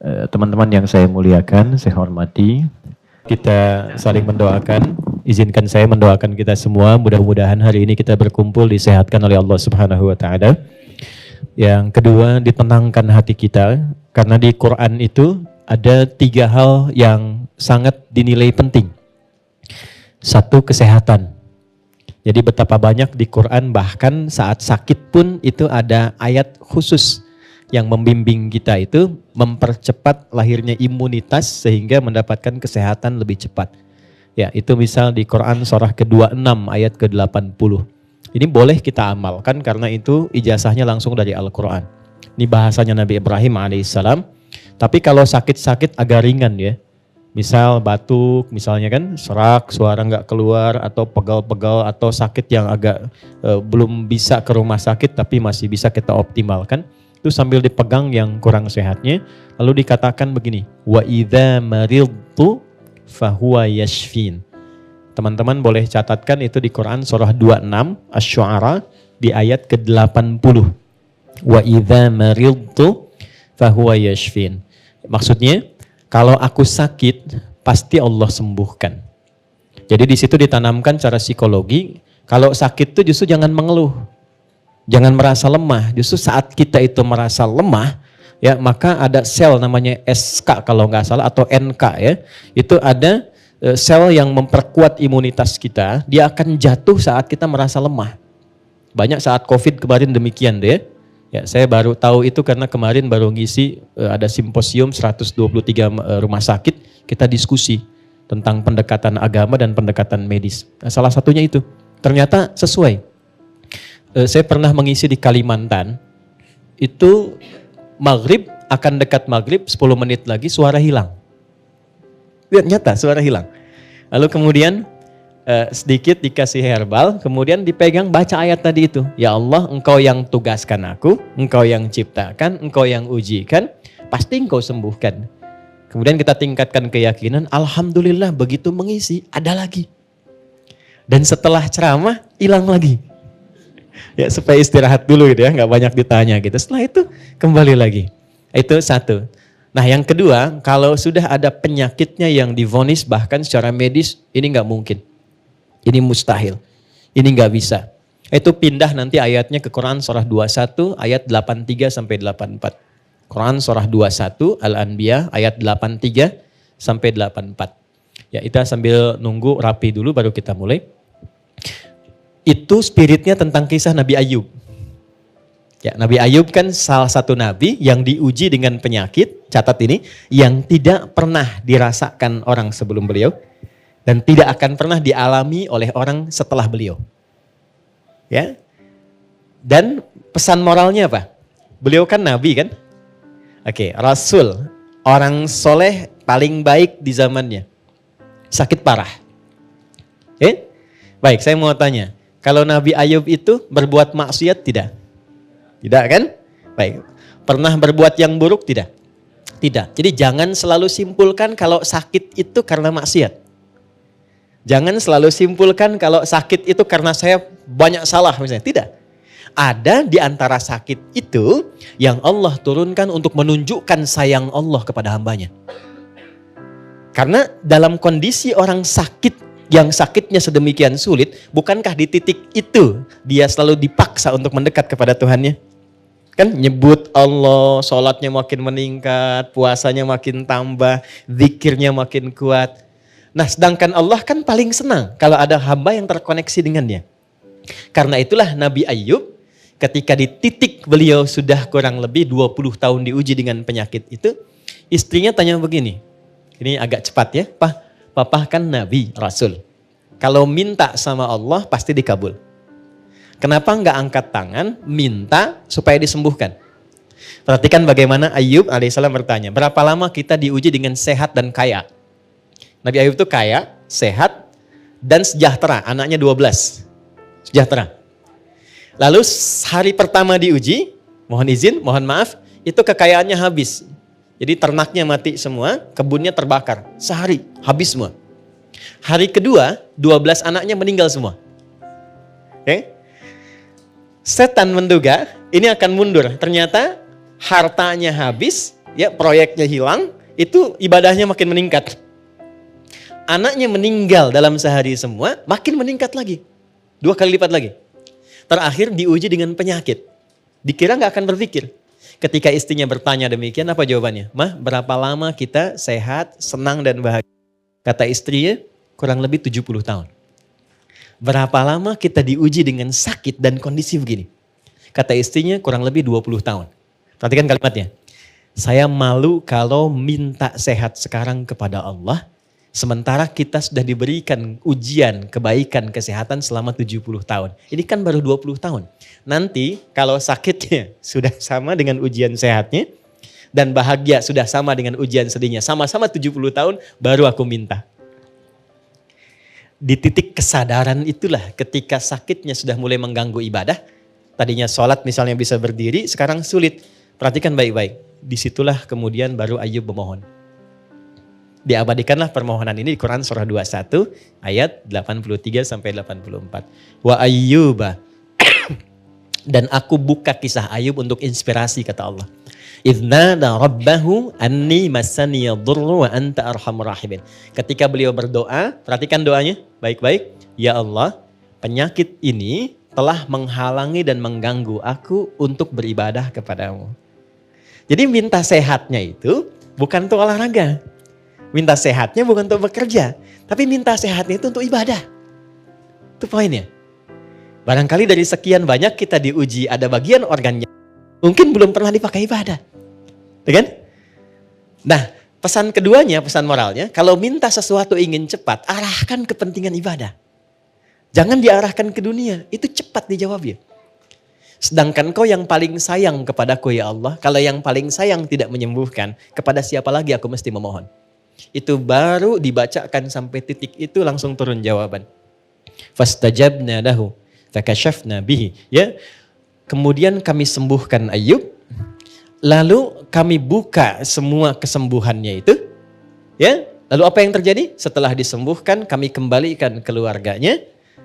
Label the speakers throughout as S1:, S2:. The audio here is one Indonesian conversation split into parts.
S1: Teman-teman yang saya muliakan, saya hormati, kita saling mendoakan. Izinkan saya mendoakan kita semua, mudah-mudahan hari ini kita berkumpul disehatkan oleh Allah Subhanahu wa taala. Yang kedua, ditenangkan hati kita, karena di Quran itu ada 3 hal yang sangat dinilai penting. 1, kesehatan. Jadi betapa banyak di Quran, bahkan saat sakit pun itu ada ayat khusus yang membimbing kita itu mempercepat lahirnya imunitas sehingga mendapatkan kesehatan lebih cepat. Ya, itu misal di Quran surah ke-26 ayat ke-80. Ini boleh kita amalkan karena itu ijazahnya langsung dari Al-Quran. Ini bahasanya Nabi Ibrahim alaihissalam. Tapi kalau sakit-sakit agak ringan ya. Misal batuk, misalnya kan serak, suara nggak keluar, atau pegal-pegal, atau sakit yang agak belum bisa ke rumah sakit tapi masih bisa kita optimalkan. Itu sambil dipegang yang kurang sehatnya. Lalu dikatakan begini, wa idza maridtu fahuwa yashfin. Teman-teman boleh catatkan itu di Quran surah 26 Asy-Syu'ara di ayat ke-80. Wa idza maridtu fahuwa yashfin. Maksudnya, kalau aku sakit pasti Allah sembuhkan. Jadi di situ ditanamkan cara psikologi, kalau sakit itu justru jangan mengeluh. Jangan merasa lemah. Justru saat kita itu merasa lemah, ya maka ada sel namanya SK kalau nggak salah atau NK ya. Itu ada sel yang memperkuat imunitas kita, dia akan jatuh saat kita merasa lemah. Banyak saat COVID kemarin demikian deh. Ya, saya baru tahu itu karena kemarin baru ngisi ada simposium 123 rumah sakit, kita diskusi tentang pendekatan agama dan pendekatan medis. Nah, salah satunya itu ternyata sesuai. Saya pernah mengisi di Kalimantan, itu maghrib akan dekat maghrib 10 menit lagi suara hilang. Lihat nyata suara hilang. Lalu kemudian sedikit dikasih herbal, kemudian dipegang baca ayat tadi itu. Ya Allah, engkau yang tugaskan aku, engkau yang ciptakan, engkau yang ujikan, pasti engkau sembuhkan. Kemudian kita tingkatkan keyakinan, alhamdulillah begitu mengisi, ada lagi. Dan setelah ceramah, hilang lagi. Ya supaya istirahat dulu gitu ya, nggak banyak ditanya gitu. Setelah itu kembali lagi. Itu 1. Nah yang kedua, kalau sudah ada penyakitnya yang divonis bahkan secara medis, ini nggak mungkin. Ini mustahil. Ini nggak bisa. Itu pindah nanti ayatnya ke Quran surah 21 ayat 83 sampai 84. Quran surah 21 Al-Anbiya ayat 83 sampai 84. Ya kita sambil nunggu rapi dulu baru kita mulai. Itu spiritnya tentang kisah Nabi Ayub. Ya, Nabi Ayub kan salah satu nabi yang diuji dengan penyakit, catat ini, yang tidak pernah dirasakan orang sebelum beliau dan tidak akan pernah dialami oleh orang setelah beliau. Ya. Dan pesan moralnya apa? Beliau kan nabi kan? Oke, rasul, orang soleh paling baik di zamannya. Sakit parah. Baik, saya mau tanya. Kalau Nabi Ayub itu berbuat maksiat tidak? Tidak kan? Baik. Pernah berbuat yang buruk tidak? Tidak. Jadi jangan selalu simpulkan kalau sakit itu karena maksiat. Jangan selalu simpulkan kalau sakit itu karena saya banyak salah misalnya. Tidak. Ada di antara sakit itu yang Allah turunkan untuk menunjukkan sayang Allah kepada hambanya. Karena dalam kondisi orang sakit, yang sakitnya sedemikian sulit, bukankah di titik itu dia selalu dipaksa untuk mendekat kepada Tuhannya? Kan nyebut Allah, sholatnya makin meningkat, puasanya makin tambah, zikirnya makin kuat. Nah sedangkan Allah kan paling senang kalau ada hamba yang terkoneksi dengannya. Karena itulah Nabi Ayub ketika di titik beliau sudah kurang lebih 20 tahun diuji dengan penyakit itu, istrinya tanya begini, ini agak cepat ya, Papa kan Nabi, Rasul. Kalau minta sama Allah pasti dikabul. Kenapa enggak angkat tangan, minta supaya disembuhkan? Perhatikan bagaimana Ayub alaihissalam bertanya, berapa lama kita diuji dengan sehat dan kaya? Nabi Ayub itu kaya, sehat, dan sejahtera, anaknya 12. Sejahtera. Lalu hari pertama diuji, mohon izin, mohon maaf, itu kekayaannya habis. Jadi ternaknya mati semua, kebunnya terbakar. Sehari, habis semua. Hari kedua, 12 anaknya meninggal semua. Oke? Setan menduga ini akan mundur. Ternyata hartanya habis, ya proyeknya hilang, itu ibadahnya makin meningkat. Anaknya meninggal dalam sehari semua, makin meningkat lagi. 2 kali lipat lagi. Terakhir diuji dengan penyakit. Dikira gak akan berpikir. Ketika istrinya bertanya demikian, apa jawabannya? Mah, berapa lama kita sehat, senang dan bahagia? Kata istrinya, kurang lebih 70 tahun. Berapa lama kita diuji dengan sakit dan kondisi begini? Kata istrinya, kurang lebih 20 tahun. Perhatikan kalimatnya. Saya malu kalau minta sehat sekarang kepada Allah, sementara kita sudah diberikan ujian kebaikan kesehatan selama 70 tahun. Ini kan baru 20 tahun. Nanti kalau sakitnya sudah sama dengan ujian sehatnya, dan bahagia sudah sama dengan ujian sedihnya, sama-sama 70 tahun, baru aku minta. Di titik kesadaran itulah ketika sakitnya sudah mulai mengganggu ibadah, tadinya sholat misalnya bisa berdiri, sekarang sulit. Perhatikan baik-baik. Disitulah kemudian baru Ayub memohon. Diabadikanlah permohonan ini di Quran surah 21 ayat 83 sampai 84. Wa Ayyuba. Dan aku buka kisah Ayub untuk inspirasi kata Allah. Idznada rabbahu anni massani yadurru wa anta arhamur rahimin. Ketika beliau berdoa, perhatikan doanya baik-baik. Ya Allah, penyakit ini telah menghalangi dan mengganggu aku untuk beribadah kepadamu. Jadi minta sehatnya itu bukan untuk olahraga. Minta sehatnya bukan untuk bekerja. Tapi minta sehatnya itu untuk ibadah. Itu poinnya. Barangkali dari sekian banyak kita diuji ada bagian organnya. Mungkin belum pernah dipakai ibadah. Ya kan? Nah, pesan keduanya, pesan moralnya. Kalau minta sesuatu ingin cepat, arahkan kepentingan ibadah. Jangan diarahkan ke dunia. Itu cepat dijawabnya. Sedangkan kau yang paling sayang kepadaku ya Allah. Kalau yang paling sayang tidak menyembuhkan, kepada siapa lagi aku mesti memohon? Itu baru dibacakan sampai titik itu langsung turun jawaban. Fastajabna lahu fakashafna bihi. Ya. Kemudian kami sembuhkan Ayub. Lalu kami buka semua kesembuhannya itu. Ya. Lalu apa yang terjadi? Setelah disembuhkan kami kembalikan keluarganya.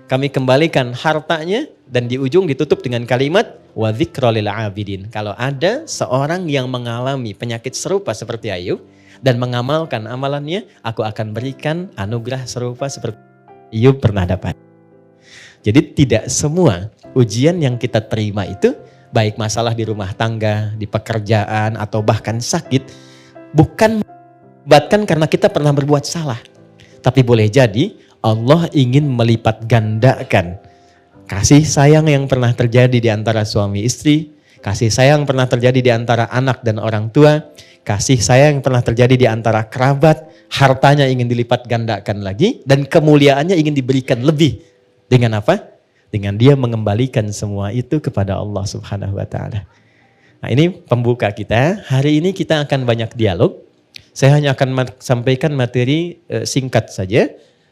S1: Kami kembalikan hartanya. Dan di ujung ditutup dengan kalimat wa dzikra lil abidin. Kalau ada seorang yang mengalami penyakit serupa seperti Ayub dan mengamalkan amalannya, aku akan berikan anugerah serupa seperti Ayub pernah dapat. Jadi tidak semua ujian yang kita terima itu, baik masalah di rumah tangga, di pekerjaan, atau bahkan sakit, bukan menyebabkan karena kita pernah berbuat salah. Tapi boleh jadi Allah ingin melipat gandakan kasih sayang yang pernah terjadi di antara suami istri, kasih sayang pernah terjadi di antara anak dan orang tua, kasih sayang yang pernah terjadi di antara kerabat, hartanya ingin dilipat gandakan lagi, dan kemuliaannya ingin diberikan lebih. Dengan apa? Dengan dia mengembalikan semua itu kepada Allah Subhanahu wa Ta'ala. Nah, ini pembuka kita. Hari ini kita akan banyak dialog. Saya hanya akan sampaikan materi singkat saja.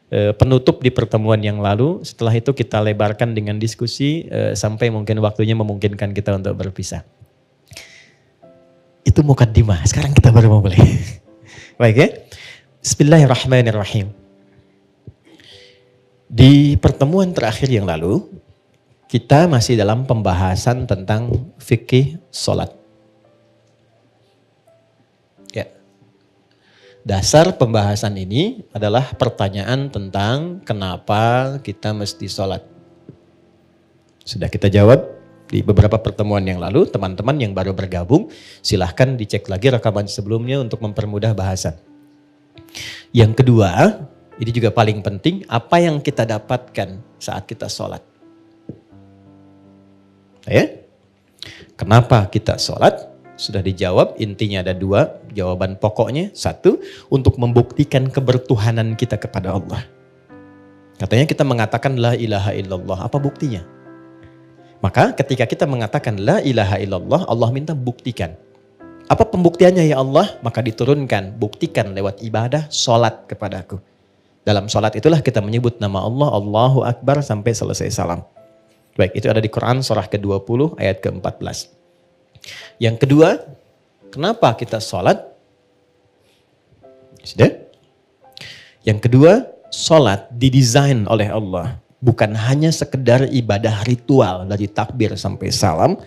S1: Penutup di pertemuan yang lalu. Setelah itu kita lebarkan dengan diskusi sampai mungkin waktunya memungkinkan kita untuk berpisah. Itu mukaddimah. Sekarang kita baru mau mulai. Baik ya. Bismillahirrahmanirrahim. Di pertemuan terakhir yang lalu, kita masih dalam pembahasan tentang fikih sholat. Ya. Dasar pembahasan ini adalah pertanyaan tentang kenapa kita mesti sholat. Sudah kita jawab di beberapa pertemuan yang lalu. Teman-teman yang baru bergabung, silahkan dicek lagi rekaman sebelumnya untuk mempermudah bahasan. Yang kedua, ini juga paling penting, apa yang kita dapatkan saat kita sholat. Ya? Kenapa kita sholat? Sudah dijawab, intinya ada 2 jawaban pokoknya. 1, untuk membuktikan kebertuhanan kita kepada Allah. Katanya kita mengatakan la ilaha illallah, apa buktinya? Maka ketika kita mengatakan la ilaha illallah, Allah minta buktikan. Apa pembuktiannya ya Allah? Maka diturunkan, buktikan lewat ibadah, sholat kepadaku. Dalam sholat itulah kita menyebut nama Allah, Allahu Akbar sampai selesai salam. Baik, itu ada di Quran surah ke-20 ayat ke-14. Yang kedua, kenapa kita sholat? Sudah? Yang kedua, sholat didesain oleh Allah. Bukan hanya sekedar ibadah ritual dari takbir sampai salam,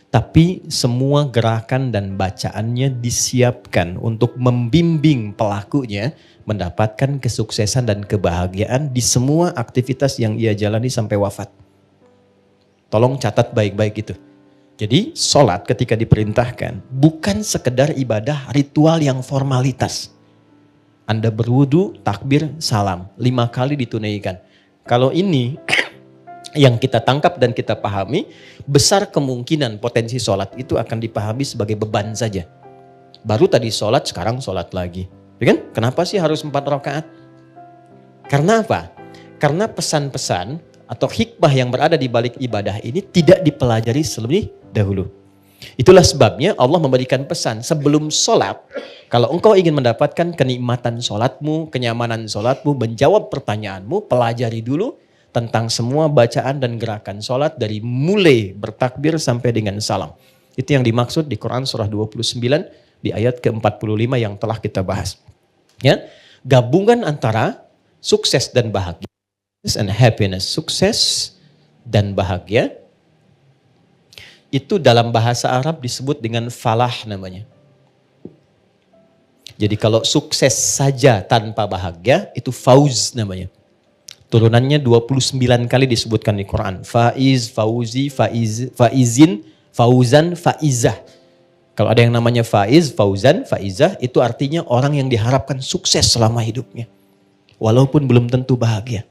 S1: Tapi semua gerakan dan bacaannya disiapkan untuk membimbing pelakunya mendapatkan kesuksesan dan kebahagiaan di semua aktivitas yang ia jalani sampai wafat. Tolong catat baik-baik itu. Jadi sholat ketika diperintahkan bukan sekedar ibadah ritual yang formalitas. Anda berwudu, takbir, salam. 5 kali ditunaikan. Kalau ini yang kita tangkap dan kita pahami, besar kemungkinan potensi sholat itu akan dipahami sebagai beban saja. Baru tadi sholat, sekarang sholat lagi. Ya kan? Kenapa sih harus 4 rakaat? Karena apa? Karena pesan-pesan atau hikmah yang berada di balik ibadah ini tidak dipelajari terlebih dahulu. Itulah sebabnya Allah memberikan pesan sebelum sholat. Kalau engkau ingin mendapatkan kenikmatan sholatmu, kenyamanan sholatmu, menjawab pertanyaanmu, pelajari dulu tentang semua bacaan dan gerakan sholat dari mulai bertakbir sampai dengan salam. Itu yang dimaksud di Quran surah 29 di ayat ke-45 yang telah kita bahas. Ya, gabungan antara sukses dan bahagia. And happiness, sukses dan bahagia. Itu dalam bahasa Arab disebut dengan falah namanya. Jadi kalau sukses saja tanpa bahagia itu fauz namanya. Turunannya 29 kali disebutkan di Quran. Faiz, fauzi, faizin, fauzan, faizah. Kalau ada yang namanya faiz, fauzan, faizah, itu artinya orang yang diharapkan sukses selama hidupnya. Walaupun belum tentu bahagia.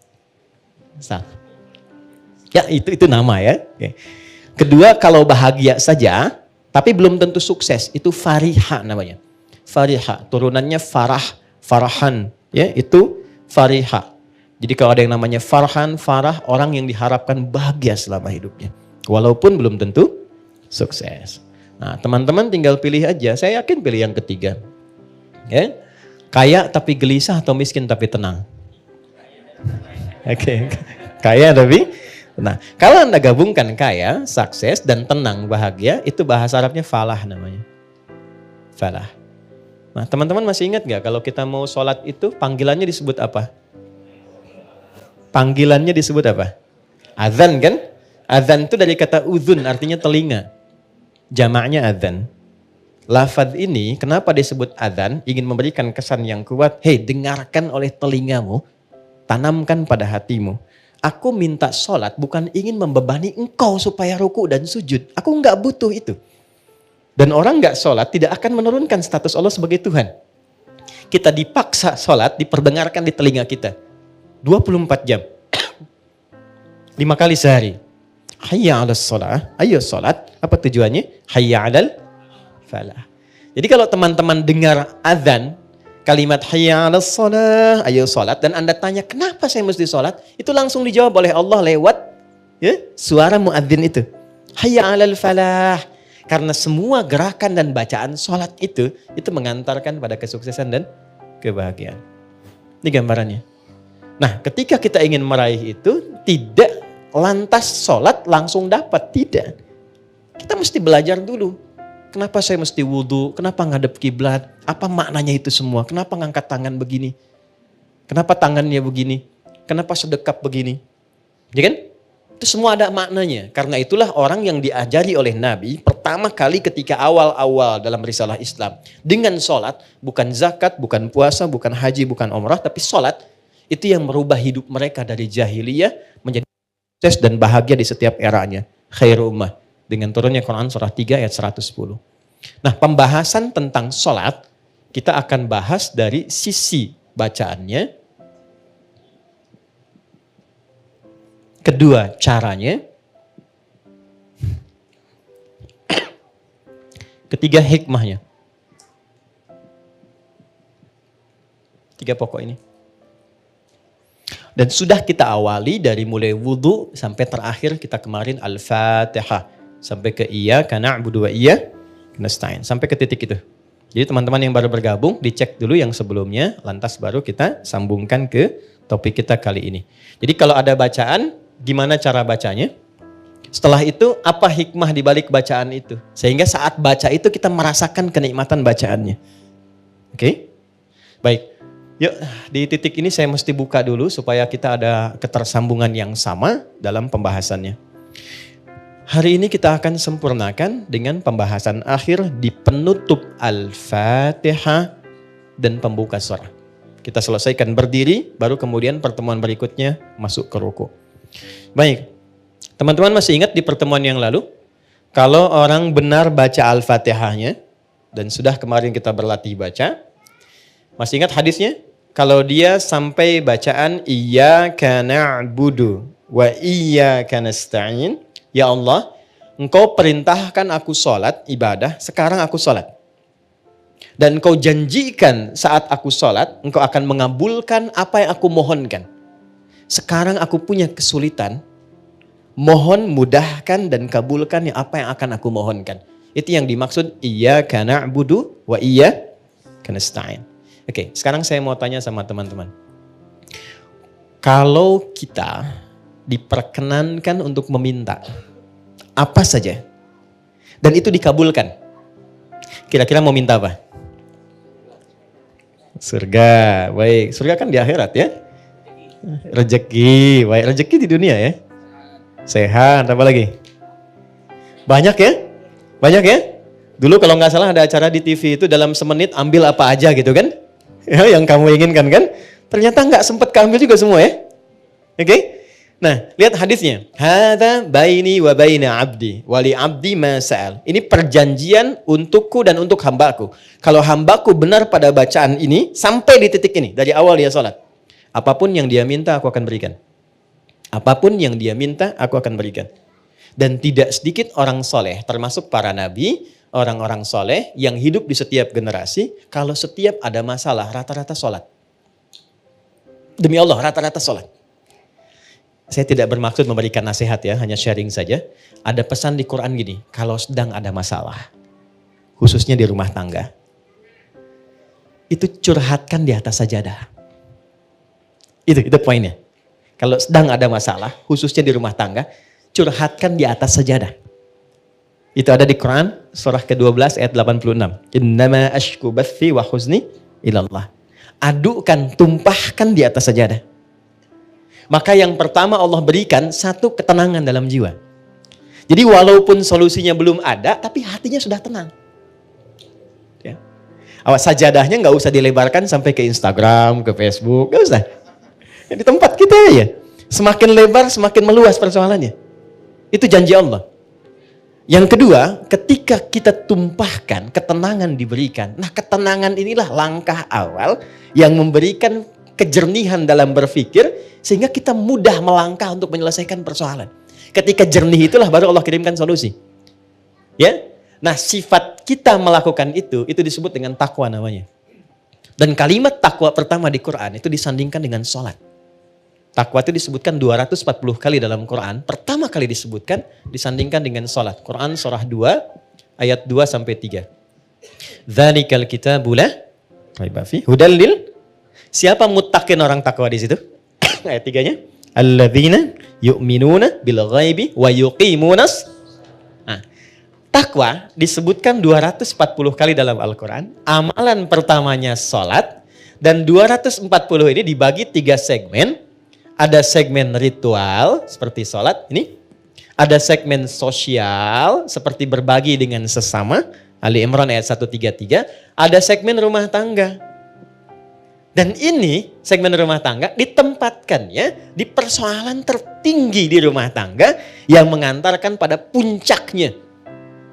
S1: Ya itu nama ya. Kedua, kalau bahagia saja, tapi belum tentu sukses, itu fariha namanya. Fariha, turunannya farah, farahan. Ya, itu fariha. Jadi kalau ada yang namanya farhan, farah, orang yang diharapkan bahagia selama hidupnya. Walaupun belum tentu sukses. Nah, teman-teman tinggal pilih aja. Saya yakin pilih yang ketiga. Ya. Kaya tapi gelisah atau miskin tapi tenang? Oke. Kaya tapi tenang. Kalau Anda gabungkan kaya, sukses, dan tenang, bahagia, itu bahasa Arabnya falah namanya. Falah. Nah, teman-teman masih ingat gak kalau kita mau sholat itu panggilannya disebut apa? Panggilannya disebut apa? Adzan kan? Adzan itu dari kata udhun, artinya telinga. Jamaknya adzan. Lafadz ini kenapa disebut adzan? Ingin memberikan kesan yang kuat. Hei, dengarkan oleh telingamu, tanamkan pada hatimu. Aku minta sholat bukan ingin membebani engkau supaya ruku dan sujud. Aku enggak butuh itu. Dan orang enggak sholat tidak akan menurunkan status Allah sebagai Tuhan. Kita dipaksa sholat, diperdengarkan di telinga kita. 24 jam. 5 kali sehari. Hayya 'alas shalah, ayo sholat. Apa tujuannya? Hayya 'alal falah. Jadi kalau teman-teman dengar azan, kalimat hayya 'alas shalah, ayo sholat, dan Anda tanya kenapa saya mesti sholat, itu langsung dijawab oleh Allah lewat ya, suara muadzin itu. Hayya 'alal falah. Karena semua gerakan dan bacaan sholat itu mengantarkan pada kesuksesan dan kebahagiaan. Ini gambarannya. Nah, ketika kita ingin meraih itu, tidak lantas sholat langsung dapat. Tidak. Kita mesti belajar dulu. Kenapa saya mesti wudhu? Kenapa ngadep kiblat? Apa maknanya itu semua? Kenapa ngangkat tangan begini? Kenapa tangannya begini? Kenapa sedekap begini? Ya kan? Itu semua ada maknanya. Karena itulah orang yang diajari oleh Nabi pertama kali ketika awal-awal dalam risalah Islam. Dengan sholat, bukan zakat, bukan puasa, bukan haji, bukan umrah, tapi sholat. Itu yang merubah hidup mereka dari jahiliyah menjadi sukses dan bahagia di setiap eranya. Khairu ummah. Dengan turunnya Quran surah 3 ayat 110. Nah, pembahasan tentang sholat kita akan bahas dari sisi bacaannya. Kedua, caranya. Ketiga, hikmahnya. 3 pokok ini. Dan sudah kita awali dari mulai wudhu sampai terakhir kita kemarin Al-Fatihah. Sampai ke iyyaka na'budu wa iyyaka nasta'in. Sampai ke titik itu. Jadi teman-teman yang baru bergabung dicek dulu yang sebelumnya. Lantas baru kita sambungkan ke topik kita kali ini. Jadi kalau ada bacaan, gimana cara bacanya? Setelah itu apa hikmah di balik bacaan itu? Sehingga saat baca itu kita merasakan kenikmatan bacaannya. Oke? Baik. Yuk, di titik ini saya mesti buka dulu supaya kita ada ketersambungan yang sama dalam pembahasannya. Hari ini kita akan sempurnakan dengan pembahasan akhir di penutup Al-Fatihah dan pembuka surah. Kita selesaikan berdiri, baru kemudian pertemuan berikutnya masuk ke ruku. Baik, teman-teman masih ingat di pertemuan yang lalu, kalau orang benar baca Al-Fatihahnya, dan sudah kemarin kita berlatih baca, masih ingat hadisnya? Kalau dia sampai bacaan Iyyaka na'budu wa iyyaka nasta'in, ya Allah, Engkau perintahkan aku sholat, ibadah, sekarang aku sholat. Dan Engkau janjikan saat aku sholat, Engkau akan mengabulkan apa yang aku mohonkan. Sekarang aku punya kesulitan, mohon mudahkan dan kabulkan apa yang akan aku mohonkan. Itu yang dimaksud Iyyaka na'budu wa iyyaka nasta'in. Oke, sekarang saya mau tanya sama teman-teman. Kalau kita diperkenankan untuk meminta apa saja dan itu dikabulkan, kira-kira mau minta apa? Surga. Baik, surga kan di akhirat ya. Rezeki, baik, rezeki di dunia ya. Sehat, apa lagi? Banyak ya? Banyak ya? Dulu kalau nggak salah ada acara di TV itu dalam semenit ambil apa aja gitu kan? Ya, yang kamu inginkan kan? Ternyata nggak sempat keambil juga semua ya. Oke? Nah, lihat hadisnya. Hadza baini wa baina abdi wa li abdi ma sa'al. Ini perjanjian untukku dan untuk hambaku. Kalau hambaku benar pada bacaan ini sampai di titik ini dari awal dia salat. Apapun yang dia minta aku akan berikan. Apapun yang dia minta aku akan berikan. Dan tidak sedikit orang soleh termasuk para nabi, orang-orang soleh yang hidup di setiap generasi, kalau setiap ada masalah rata-rata sholat. Demi Allah rata-rata sholat. Saya tidak bermaksud memberikan nasihat ya, hanya sharing saja. Ada pesan di Quran gini, kalau sedang ada masalah, khususnya di rumah tangga, itu curhatkan di atas sajadah. Itu poinnya. Kalau sedang ada masalah, khususnya di rumah tangga, curhatkan di atas sajadah. Itu ada di Quran surah ke-12 ayat 86. Innama ashku bathi wa huzni ilallah. Adukan, tumpahkan di atas sajadah. Maka yang pertama Allah berikan satu ketenangan dalam jiwa. Jadi walaupun solusinya belum ada, tapi hatinya sudah tenang. Ya. Awas sajadahnya nggak usah dilebarkan sampai ke Instagram, ke Facebook, nggak usah. Ya, di tempat kita ya. Semakin lebar, semakin meluas persoalannya. Itu janji Allah. Yang kedua, ketika kita tumpahkan, ketenangan diberikan. Nah, ketenangan inilah langkah awal yang memberikan kejernihan dalam berpikir sehingga kita mudah melangkah untuk menyelesaikan persoalan. Ketika jernih itulah baru Allah kirimkan solusi. Ya. Nah, sifat kita melakukan itu disebut dengan takwa namanya. Dan kalimat takwa pertama di Quran itu disandingkan dengan sholat. Takwa itu disebutkan 240 kali dalam Quran. Pertama kali disebutkan disandingkan dengan sholat. Quran surah 2 ayat 2 sampai 3. Dzalikal kitabu la raiba fi hudal lil. Siapa muttaqin orang takwa di situ? Ayat 3-nya. Alladzina yu'minuna bil ghaibi wa yuqimunas. Nah, takwa disebutkan 240 kali dalam Al-Quran. Amalan pertamanya sholat. Dan 240 ini dibagi 3 segmen. Ada segmen ritual seperti sholat ini. Ada segmen sosial seperti berbagi dengan sesama. Ali Imran ayat 133. Ada segmen rumah tangga. Dan ini segmen rumah tangga ditempatkannya di persoalan tertinggi di rumah tangga yang mengantarkan pada puncaknya.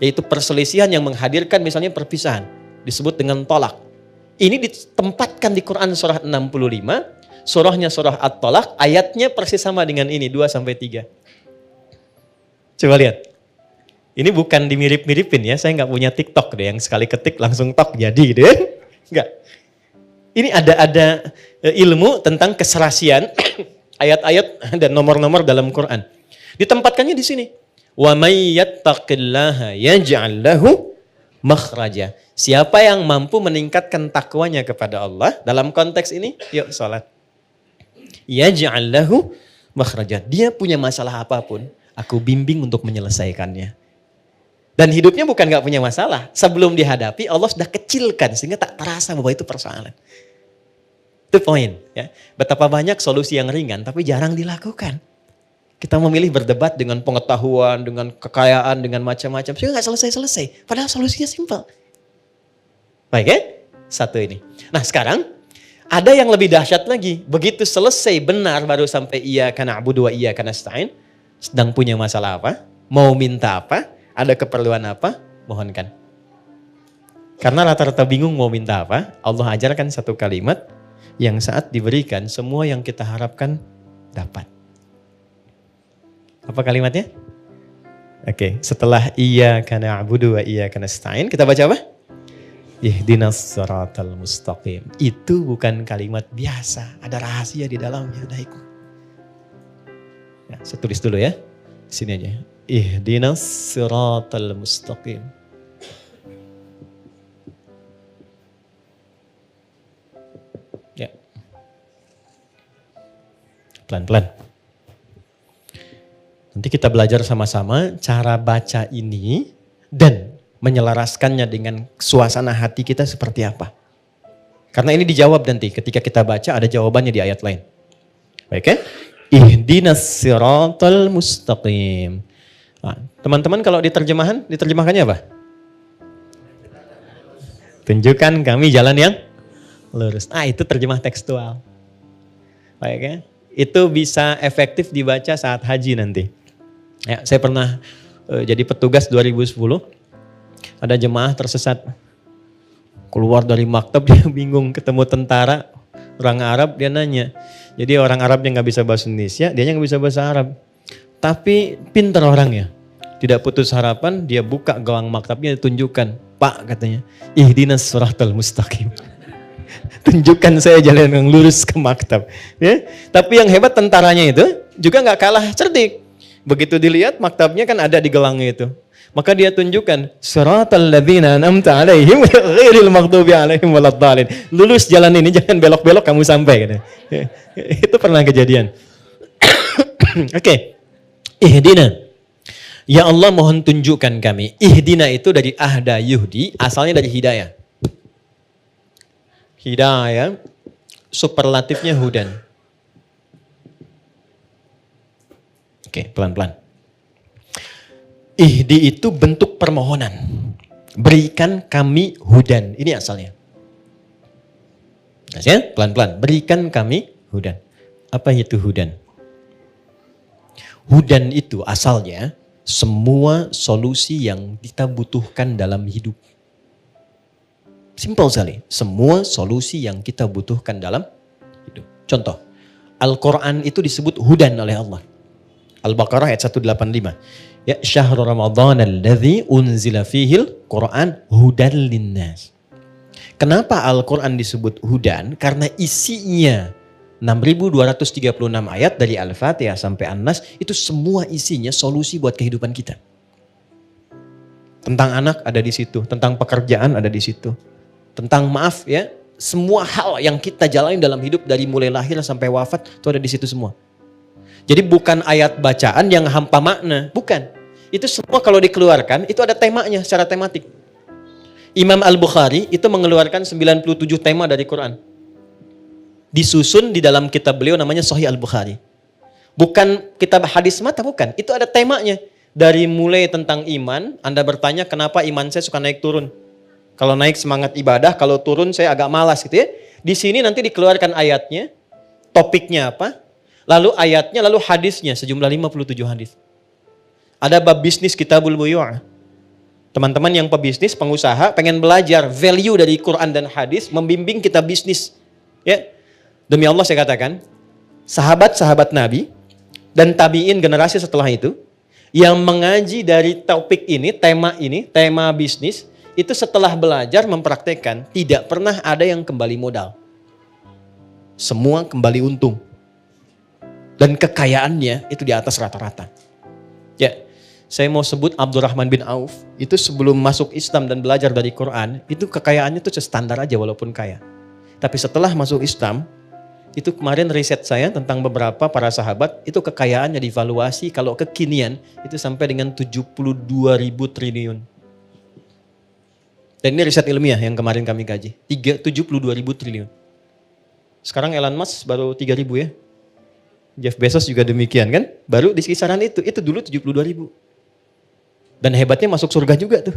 S1: Yaitu perselisihan yang menghadirkan misalnya perpisahan. Disebut dengan tolak. Ini ditempatkan di Quran surah 65. Surahnya surah At-Tolak. Ayatnya persis sama dengan ini 2-3. Coba lihat. Ini bukan dimirip-miripin ya. Saya nggak punya TikTok deh yang sekali ketik langsung tok jadi gitu ya. Enggak. Ini ada ilmu tentang keserasian ayat-ayat dan nomor-nomor dalam Quran. Ditempatkannya di sini. Wa may yattaqillaha yaj'al lahu makhraja. Siapa yang mampu meningkatkan takwanya kepada Allah dalam konteks ini, yuk salat. Yaj'al lahu makhraja. Dia punya masalah apapun, aku bimbing untuk menyelesaikannya. Dan hidupnya bukan gak punya masalah. Sebelum dihadapi Allah sudah kecilkan sehingga tak terasa bahwa itu persoalan. Itu poin. Ya. Betapa banyak solusi yang ringan tapi jarang dilakukan. Kita memilih berdebat dengan pengetahuan, dengan kekayaan, dengan macam-macam. Sehingga nggak selesai-selesai. Padahal solusinya simpel. Baik ya? Satu ini. Nah sekarang ada yang lebih dahsyat lagi. Begitu selesai benar baru sampai iyyaka na'budu wa iyyaka nasta'in. Sedang punya masalah apa? Mau minta apa? Ada keperluan apa? Mohonkan. Karena rata-rata bingung mau minta apa. Allah ajarkan satu kalimat yang saat diberikan semua yang kita harapkan dapat. Apa kalimatnya? Oke, setelah iyyaka na'budu wa iyyaka nasta'in, kita baca apa? Ihdinas siratal mustaqim. Itu bukan kalimat biasa, ada rahasia di dalamnya, ada hikmah. Ya, saya tulis dulu ya. Sini aja. Ihdinas siratal mustaqim. Ya. Pelan-pelan. Nanti kita belajar sama-sama cara baca ini dan menyelaraskannya dengan suasana hati kita seperti apa. Karena ini dijawab nanti ketika kita baca ada jawabannya di ayat lain. Baik ya? Ihdinas siratal mustaqim. Nah, teman-teman kalau diterjemahkannya apa? Tunjukkan kami jalan yang lurus. Itu terjemah tekstual. Baik ya? Itu bisa efektif dibaca saat haji nanti. Ya, saya pernah jadi petugas 2010. Ada jemaah tersesat. Keluar dari maktab dia bingung ketemu tentara orang Arab, dia nanya. Jadi orang Arab yang gak bisa bahasa Indonesia, dia gak bisa bahasa Arab. Tapi pintar orangnya. Tidak putus harapan, dia buka gawang maktabnya, ditunjukkan. Pak katanya, ihdinas siratal mustaqim. Tunjukkan saya jalan yang lurus ke maktab. Ya? Tapi yang hebat tentaranya itu juga gak kalah cerdik. Begitu dilihat maktabnya kan ada di gelangnya itu. Maka dia tunjukkan siratal ladzina an'amta 'alaihim ghairil maghdubi 'alaihim waladdallin. Lulus jalan ini, jangan belok-belok kamu sampai gitu. Itu pernah kejadian. Oke. Ihdina. Ya Allah mohon tunjukkan kami. Ihdina itu dari ahda yuhdi, asalnya dari hidayah. Hidayah superlatifnya hudan. Oke, pelan-pelan. Ihdi itu bentuk permohonan. Berikan kami hudan. Ini asalnya. Ya, pelan-pelan. Berikan kami hudan. Apa itu hudan? Hudan itu asalnya semua solusi yang kita butuhkan dalam hidup. Simpel sekali. Semua solusi yang kita butuhkan dalam hidup. Contoh, Al-Quran itu disebut hudan oleh Allah. Al-Baqarah ayat 185. Ya syahrul Ramadan alladzi unzila fihil Quran hudan linnas. Kenapa Al-Quran disebut hudan? Karena isinya 6.236 ayat dari Al-Fatihah sampai An-Nas itu semua isinya solusi buat kehidupan kita. Tentang anak ada di situ, tentang pekerjaan ada di situ. Tentang maaf ya, semua hal yang kita jalani dalam hidup dari mulai lahir sampai wafat itu ada di situ semua. Jadi bukan ayat bacaan yang hampa makna, bukan. Itu semua kalau dikeluarkan, itu ada temanya secara tematik. Imam Al-Bukhari itu mengeluarkan 97 tema dari Quran. Disusun di dalam kitab beliau namanya Sahih Al-Bukhari. Bukan kitab hadis mata, bukan. Itu ada temanya. Dari mulai tentang iman, Anda bertanya kenapa iman saya suka naik turun. Kalau naik semangat ibadah, kalau turun saya agak malas gitu ya. Di sini nanti dikeluarkan ayatnya, topiknya apa, lalu ayatnya, lalu hadisnya, sejumlah 57 hadis. Ada bab bisnis kitabul buyu'. Teman-teman yang pebisnis, pengusaha, pengen belajar value dari Quran dan hadis, membimbing kita bisnis. Ya, demi Allah saya katakan, sahabat-sahabat Nabi dan tabi'in generasi setelah itu, yang mengaji dari topik ini, tema bisnis, itu setelah belajar mempraktekkan, tidak pernah ada yang kembali modal. Semua kembali untung. Dan kekayaannya itu di atas rata-rata. Ya, saya mau sebut Abdurrahman bin Auf, itu sebelum masuk Islam dan belajar dari Quran, itu kekayaannya itu standar aja walaupun kaya. Tapi setelah masuk Islam, itu kemarin riset saya tentang beberapa para sahabat, itu kekayaannya divaluasi kalau kekinian, itu sampai dengan 72.000 triliun. Dan ini riset ilmiah yang kemarin kami kaji, 72.000 triliun. Sekarang Elon Musk baru 3.000 ya. Jeff Bezos juga demikian kan. Baru di kisaran itu dulu 72.000. Dan hebatnya masuk surga juga tuh.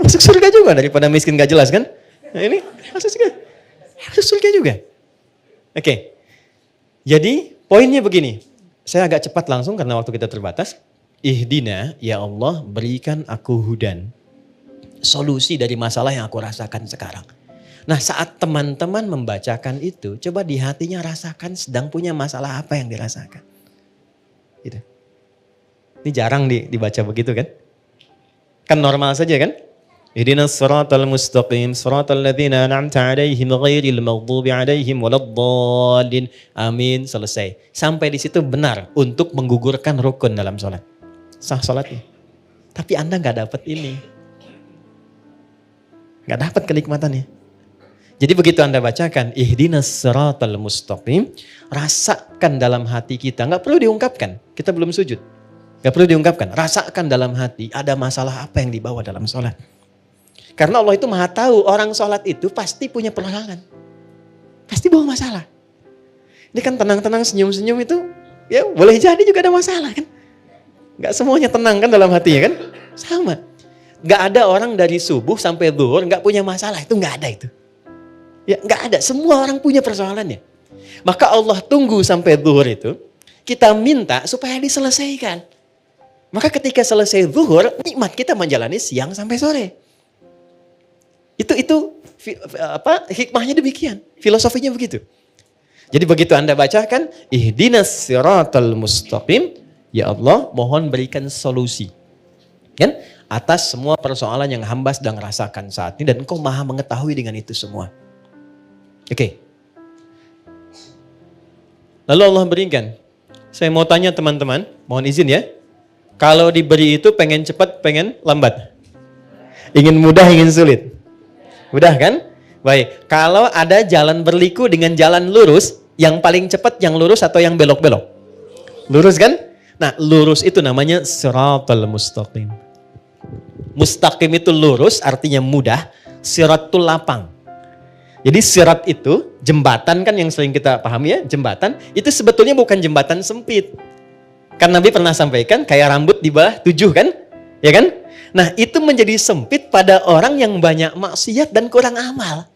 S1: Masuk surga juga daripada miskin gak jelas kan. Nah ini masuk surga juga. Oke. Jadi poinnya begini. Saya agak cepat langsung karena waktu kita terbatas. Ihdina, ya Allah berikan aku hudan. Solusi dari masalah yang aku rasakan sekarang. Nah saat teman-teman membacakan itu, coba di hatinya rasakan sedang punya masalah apa yang dirasakan. Gitu. Ini jarang dibaca begitu kan. Kan normal saja kan. Ihdinas siratal mustaqim, siratal ladzina an'amta 'alaihim ghairil maghdubi 'alaihim waladdallin. Amin, selesai. Sampai di situ benar untuk menggugurkan rukun dalam sholat. Sah sholatnya. Tapi Anda nggak dapat ini. Nggak dapat kenikmatannya. Jadi begitu Anda bacakan, ihdinas siratal mustaqim, rasakan dalam hati kita, nggak perlu diungkapkan, kita belum sujud. Nggak perlu diungkapkan, rasakan dalam hati ada masalah apa yang dibawa dalam sholat. Karena Allah itu maha tahu orang sholat itu pasti punya persoalan. Pasti bawa masalah. Ini kan tenang-tenang senyum-senyum itu, ya boleh jadi juga ada masalah kan. Nggak semuanya tenang kan dalam hatinya kan, sama. Nggak ada orang dari subuh sampai zuhur nggak punya masalah, itu nggak ada itu. Ya nggak ada, semua orang punya persoalannya. Maka Allah tunggu sampai zuhur itu, kita minta supaya diselesaikan. Maka ketika selesai zuhur, nikmat kita menjalani siang sampai sore. Itu hikmahnya demikian, filosofinya begitu. Jadi begitu Anda bacakan, ihdinas siratal mustaqim, ya Allah mohon berikan solusi. Kan? Atas semua persoalan yang hamba sedang rasakan saat ini dan Engkau maha mengetahui dengan itu semua. Oke. Lalu Allah berikan. Saya mau tanya teman-teman, mohon izin ya. Kalau diberi itu pengen cepat, pengen lambat? Ingin mudah, ingin sulit? Mudah kan? Baik. Kalau ada jalan berliku dengan jalan lurus, yang paling cepat yang lurus atau yang belok-belok? Lurus kan? Nah, lurus itu namanya siratal mustaqim. Mustaqim itu lurus, artinya mudah. Sirat itu lapang. Jadi sirat itu jembatan kan yang sering kita pahami ya, jembatan itu sebetulnya bukan jembatan sempit. Kan Nabi pernah sampaikan kayak rambut di bawah 7 kan? Ya kan? Nah itu menjadi sempit pada orang yang banyak maksiat dan kurang amal.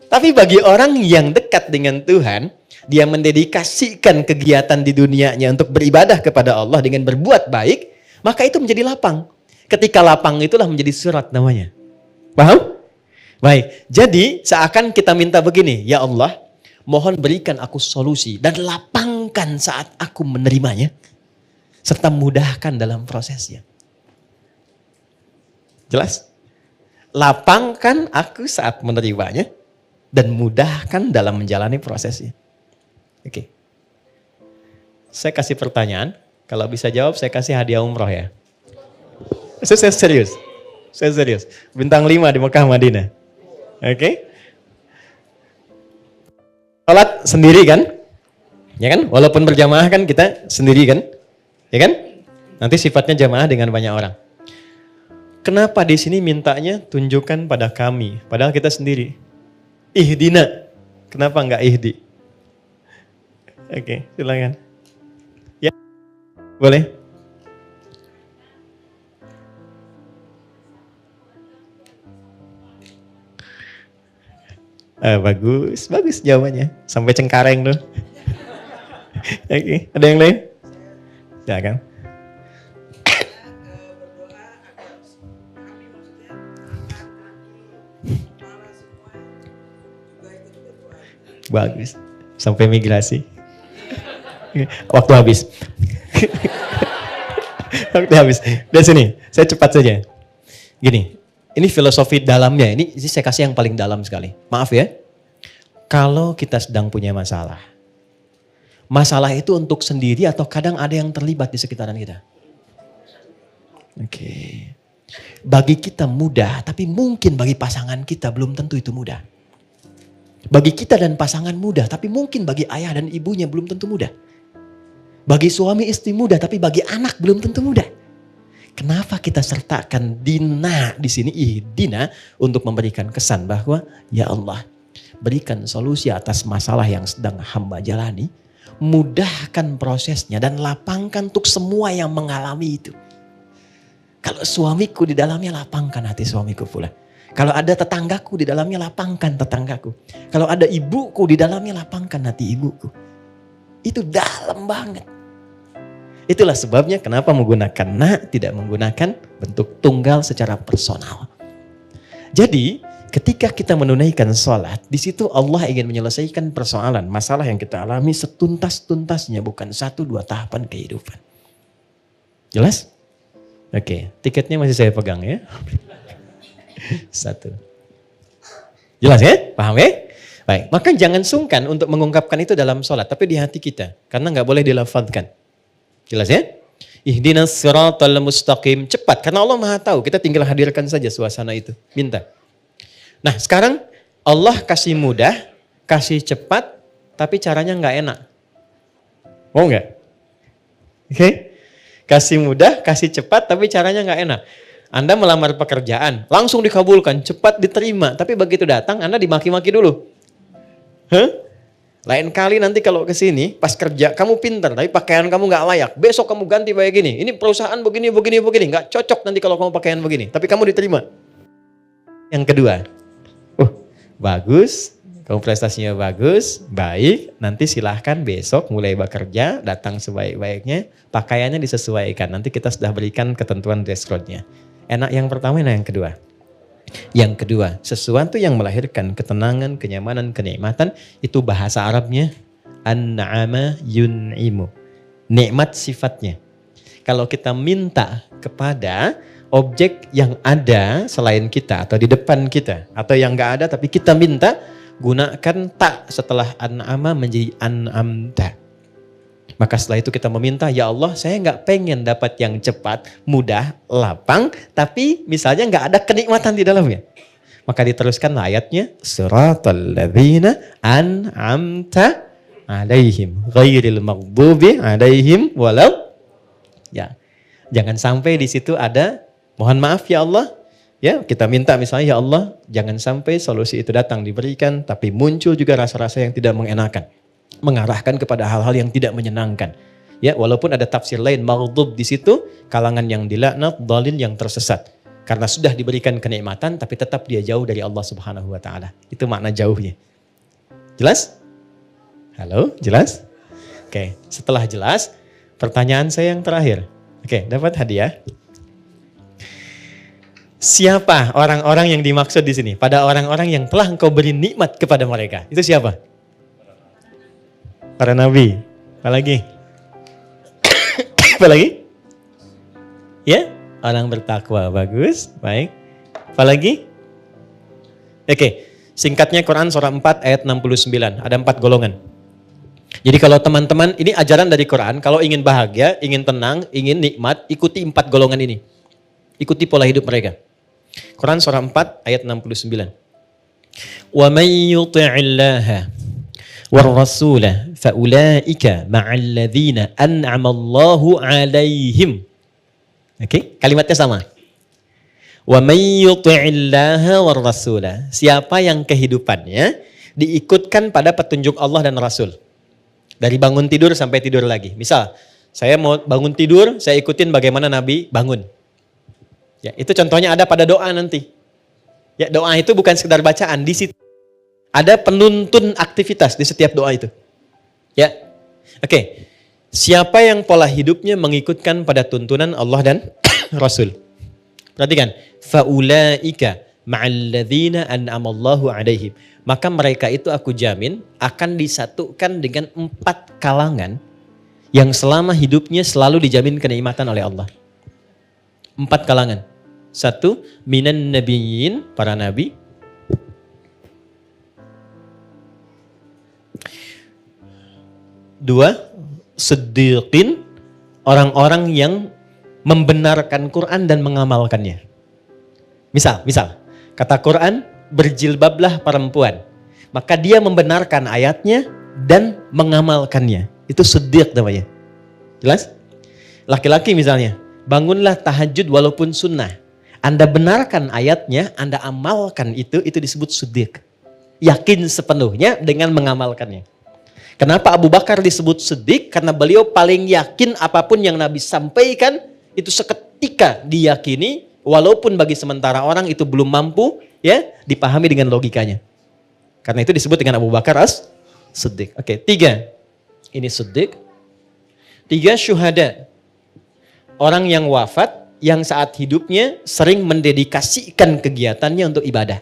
S1: Tapi bagi orang yang dekat dengan Tuhan, dia mendedikasikan kegiatan di dunianya untuk beribadah kepada Allah dengan berbuat baik, maka itu menjadi lapang. Ketika lapang itulah menjadi sirat namanya. Paham? Baik, jadi seakan kita minta begini, ya Allah, mohon berikan aku solusi dan lapangkan saat aku menerimanya, serta mudahkan dalam prosesnya. Jelas? Lapangkan aku saat menerimanya dan mudahkan dalam menjalani prosesnya. Oke. Saya kasih pertanyaan, kalau bisa jawab saya kasih hadiah umroh ya. Saya serius. Saya serius. Bintang 5 di Mekah Madinah. Oke. Salat sendiri kan? Ya kan? Walaupun berjamaah kan kita sendiri kan? Ya kan? Nanti sifatnya jamaah dengan banyak orang. Kenapa di sini mintanya tunjukkan pada kami, padahal kita sendiri? Ihdina. Kenapa enggak ihdi? Oke, silakan. Ya. Boleh? Bagus jawabannya. Sampai Cengkareng tuh. Oke, ada yang lain? Silakan. Bagus. Sampai migrasi. Waktu habis. Waktu habis. Dari sini, saya cepat saja. Gini. Ini filosofi dalamnya, ini saya kasih yang paling dalam sekali. Maaf ya, kalau kita sedang punya masalah. Masalah itu untuk sendiri atau kadang ada yang terlibat di sekitaran kita. Oke. Bagi kita mudah, tapi mungkin bagi pasangan kita belum tentu itu mudah. Bagi kita dan pasangan mudah, tapi mungkin bagi ayah dan ibunya belum tentu mudah. Bagi suami istri mudah, tapi bagi anak belum tentu mudah. Kenapa kita sertakan dina di sini, ihdina, untuk memberikan kesan bahwa ya Allah berikan solusi atas masalah yang sedang hamba jalani. Mudahkan prosesnya dan lapangkan untuk semua yang mengalami itu. Kalau suamiku di dalamnya, lapangkan hati suamiku pula. Kalau ada tetanggaku di dalamnya, lapangkan tetanggaku. Kalau ada ibuku di dalamnya, lapangkan hati ibuku. Itu dalam banget. Itulah sebabnya kenapa menggunakan na, tidak menggunakan bentuk tunggal secara personal. Jadi ketika kita menunaikan sholat, di situ Allah ingin menyelesaikan persoalan, masalah yang kita alami setuntas-tuntasnya, bukan 1-2 tahapan kehidupan. Jelas? Oke, tiketnya masih saya pegang ya. 1. Jelas ya? Paham ya? Baik, maka jangan sungkan untuk mengungkapkan itu dalam sholat, tapi di hati kita, karena nggak boleh dilafadzkan. Jelas ya? Ihdinas siratal mustaqim. Cepat, karena Allah Maha tahu. Kita tinggal hadirkan saja suasana itu. Minta. Nah sekarang Allah kasih mudah, kasih cepat, tapi caranya nggak enak. Mau nggak? Oke? Kasih mudah, kasih cepat, tapi caranya nggak enak. Anda melamar pekerjaan, langsung dikabulkan, cepat diterima. Tapi begitu datang, Anda dimaki-maki dulu. Lain kali nanti kalau ke sini, pas kerja, kamu pintar, tapi pakaian kamu nggak layak. Besok kamu ganti kayak gini. Ini perusahaan begini. Nggak cocok nanti kalau kamu pakaian begini. Tapi kamu diterima. Yang kedua, bagus, kamu prestasinya bagus, baik. Nanti silahkan besok mulai bekerja, datang sebaik-baiknya. Pakaiannya disesuaikan. Nanti kita sudah berikan ketentuan dress code-nya. Enak yang pertama, enak yang kedua. Yang kedua, sesuatu yang melahirkan ketenangan, kenyamanan, kenikmatan, itu bahasa Arabnya an-na'ama yun'imu. Nikmat sifatnya. Kalau kita minta kepada objek yang ada selain kita atau di depan kita, atau yang gak ada tapi kita minta, gunakan tak setelah an'ama menjadi an'amta. Maka setelah itu kita meminta, ya Allah saya gak pengen dapat yang cepat, mudah, lapang, tapi misalnya gak ada kenikmatan di dalamnya. Maka diteruskan ayatnya, siratal ladzina an'amta alaihim ghairil maghdubi alaihim walau. Ya, jangan sampai di situ ada, mohon maaf ya Allah, ya kita minta misalnya ya Allah jangan sampai solusi itu datang diberikan, tapi muncul juga rasa-rasa yang tidak mengenakan. Mengarahkan kepada hal-hal yang tidak menyenangkan. Ya, walaupun ada tafsir lain maghdub di situ, kalangan yang dilaknat, dhalin yang tersesat. Karena sudah diberikan kenikmatan tapi tetap dia jauh dari Allah Subhanahu wa taala. Itu makna jauhnya. Jelas? Halo, jelas? Oke, setelah jelas, pertanyaan saya yang terakhir. Oke, dapat hadiah. Siapa orang-orang yang dimaksud di sini? Pada orang-orang yang telah engkau beri nikmat kepada mereka. Itu siapa? Para nabi. Apa lagi? Apa lagi? Ya, orang bertakwa. Bagus, baik. Apa lagi? Oke, singkatnya Quran surah 4 ayat 69. Ada 4 golongan. Jadi kalau teman-teman, ini ajaran dari Quran, kalau ingin bahagia, ingin tenang, ingin nikmat, ikuti 4 golongan ini. Ikuti pola hidup mereka. Quran surah 4 ayat 69. Wa may yuti'illaha war-rasulah faulaika ma'alladzina an'amallahu 'alaihim. Oke, kalimatnya sama. Wa may yuti'illaha war-rasulah. Siapa yang kehidupannya diikutkan pada petunjuk Allah dan Rasul. Dari bangun tidur sampai tidur lagi. Misal, saya mau bangun tidur, saya ikutin bagaimana Nabi bangun. Ya, itu contohnya ada pada doa nanti. Ya, doa itu bukan sekedar bacaan, di situ ada penuntun aktivitas di setiap doa itu. Ya. Oke. Siapa yang pola hidupnya mengikutkan pada tuntunan Allah dan Rasul? Perhatikan, faulaika ma'alladzina an'amallahu 'alaihim. Maka mereka itu aku jamin akan disatukan dengan 4 kalangan yang selama hidupnya selalu dijamin kenikmatan oleh Allah. 4 kalangan. 1, minan nabiyyin, para nabi. 2, siddiqin, orang-orang yang membenarkan Quran dan mengamalkannya. Misal, kata Quran, berjilbablah perempuan. Maka dia membenarkan ayatnya dan mengamalkannya. Itu siddiq namanya. Jelas? Laki-laki misalnya, bangunlah tahajud walaupun sunnah. Anda benarkan ayatnya, Anda amalkan itu disebut siddiq. Yakin sepenuhnya dengan mengamalkannya.
S2: Kenapa Abu Bakar disebut Siddiq? Karena beliau paling yakin apapun yang Nabi sampaikan itu seketika diyakini, walaupun bagi sementara orang itu belum mampu ya dipahami dengan logikanya. Karena itu disebut dengan Abu Bakar as-Siddiq. Oke, 3. Ini Siddiq. 3 syuhada. Orang yang wafat yang saat hidupnya sering mendedikasikan kegiatannya untuk ibadah.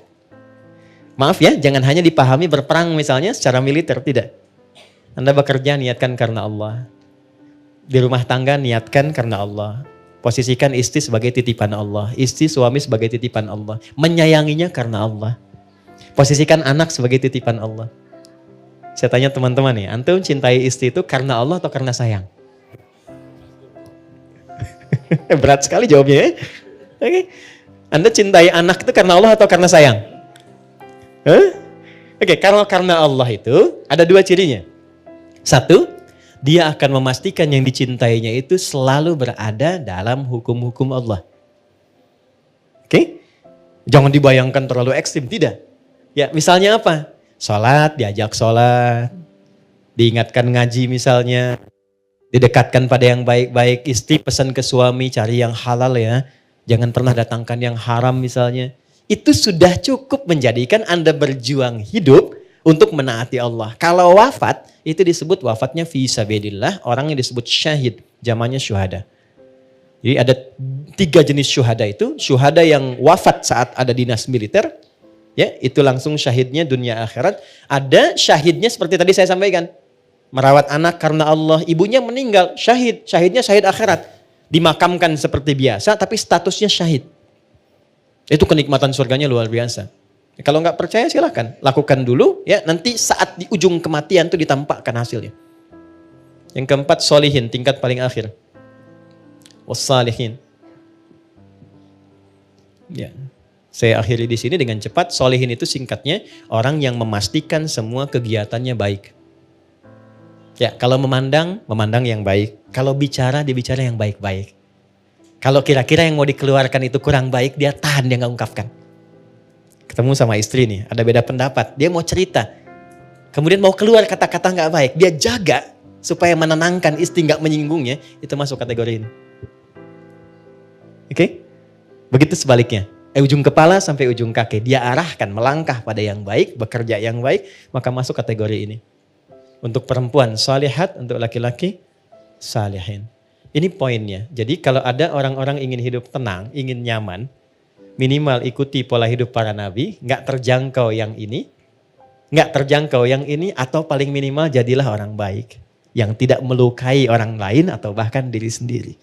S2: Maaf ya, jangan hanya dipahami berperang misalnya secara militer, tidak. Anda bekerja niatkan karena Allah. Di rumah tangga niatkan karena Allah. Posisikan istri sebagai titipan Allah. Istri suami sebagai titipan Allah. Menyayanginya karena Allah. Posisikan anak sebagai titipan Allah. Saya tanya teman-teman nih, antum cintai istri itu karena Allah atau karena sayang? Berat sekali jawabnya ya. Oke. Anda cintai anak itu karena Allah atau karena sayang? Oke, kalau karena Allah itu ada 2 cirinya. 1, dia akan memastikan yang dicintainya itu selalu berada dalam hukum-hukum Allah. Oke? Jangan dibayangkan terlalu ekstrim, tidak. Ya, misalnya apa? Sholat, diajak sholat. Diingatkan ngaji misalnya. Didekatkan pada yang baik-baik. Istri pesan ke suami, cari yang halal ya. Jangan pernah datangkan yang haram misalnya. Itu sudah cukup menjadikan Anda berjuang hidup untuk menaati Allah. Kalau wafat, itu disebut wafatnya fi sabilillah, orang yang disebut syahid, zamannya syuhada. Jadi ada 3 jenis syuhada itu, syuhada yang wafat saat ada dinas militer, ya itu langsung syahidnya dunia akhirat. Ada syahidnya seperti tadi saya sampaikan, merawat anak karena Allah, ibunya meninggal, syahid, syahidnya syahid akhirat. Dimakamkan seperti biasa, tapi statusnya syahid. Itu kenikmatan surganya luar biasa. Kalau nggak percaya silahkan, lakukan dulu ya, nanti saat di ujung kematian itu ditampakkan hasilnya. Yang keempat, solihin, tingkat paling akhir. Wassalihin. Ya. Saya akhiri di sini dengan cepat. Solihin itu singkatnya orang yang memastikan semua kegiatannya baik. Ya, kalau memandang yang baik. Kalau bicara, dia bicara yang baik-baik. Kalau kira-kira yang mau dikeluarkan itu kurang baik, dia tahan, dia nggak ungkapkan. Ketemu sama istri nih, ada beda pendapat, dia mau cerita. Kemudian mau keluar kata-kata nggak baik, dia jaga supaya menenangkan istri, nggak menyinggungnya, itu masuk kategori ini. Oke? Begitu sebaliknya, ujung kepala sampai ujung kaki, dia arahkan melangkah pada yang baik, bekerja yang baik, maka masuk kategori ini. Untuk perempuan salihat, untuk laki-laki salihin. Ini poinnya. Jadi kalau ada orang-orang ingin hidup tenang, ingin nyaman, minimal ikuti pola hidup para nabi, nggak terjangkau yang ini, atau paling minimal jadilah orang baik yang tidak melukai orang lain atau bahkan diri sendiri.